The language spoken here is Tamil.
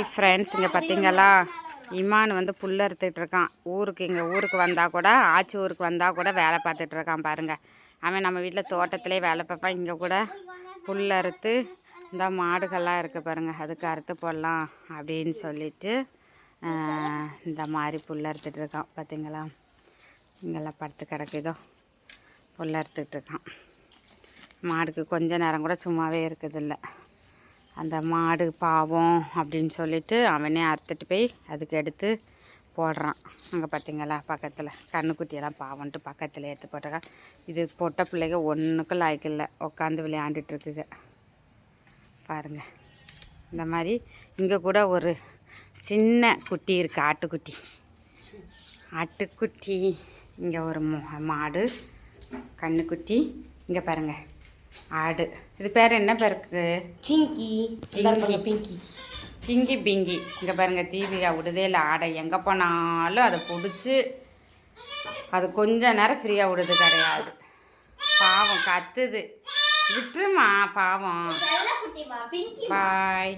ஃப்ரெண்ட்ஸ் இங்கே பார்த்தீங்களா, இமான் வந்து புல் அறுத்துட்டு இருக்கான். எங்கள் ஊருக்கு வந்தால் கூட, ஆச்சி ஊருக்கு வந்தால் கூட வேலை பார்த்துட்டு இருக்கான் பாருங்கள். அவன் நம்ம வீட்டில் தோட்டத்திலே வேலை பார்ப்பான். இங்கே கூட புல் அறுத்து இந்த மாடுகள்லாம் இருக்குது பாருங்கள், அதுக்கு அறுத்து போடலாம் அப்படின்னு சொல்லிட்டு இந்த மாதிரி புல் அறுத்துட்டு இருக்கான். பார்த்தீங்களா, இங்கெல்லாம் படுத்து கிடக்குதோ புல் அறுத்துட்டு இருக்கான். மாடுக்கு கொஞ்ச நேரம் கூட சும்மாவே இருக்குதில்ல. அந்த மாடு பாவம் அப்படின்னு சொல்லிட்டு அவனே அறுத்துட்டு போய் அதுக்கு எடுத்து போடுறான். அங்கே பார்த்தீங்களா, பக்கத்தில் கண்ணுக்குட்டியெல்லாம் பாவன்ட்டு பக்கத்தில் எடுத்து போட்டிருக்கான். இது பொட்டை பிள்ளைங்க ஒன்றுக்கும் லாய்க்கில்லை, உட்காந்து விளையாண்டுட்டுருக்குங்க பாருங்கள். இந்த மாதிரி இங்கே கூட ஒரு சின்ன குட்டி இருக்குது, ஆட்டுக்குட்டி. இங்கே ஒரு மாடு கண்ணுக்குட்டி. இங்கே பாருங்கள் ஆடு. இது பேர் என்ன பேருக்கு? சிங்கி பிங்கி. இங்கே பாருங்கள், தீபிகா விடுதே இல்லை. ஆடை எங்கே போனாலும் அதை பிடிச்சி அது கொஞ்ச நேரம் ஃப்ரீயாக விடுது கிடையாது. பாவம் கத்துது, விட்டுருமா பாவம். பாய்.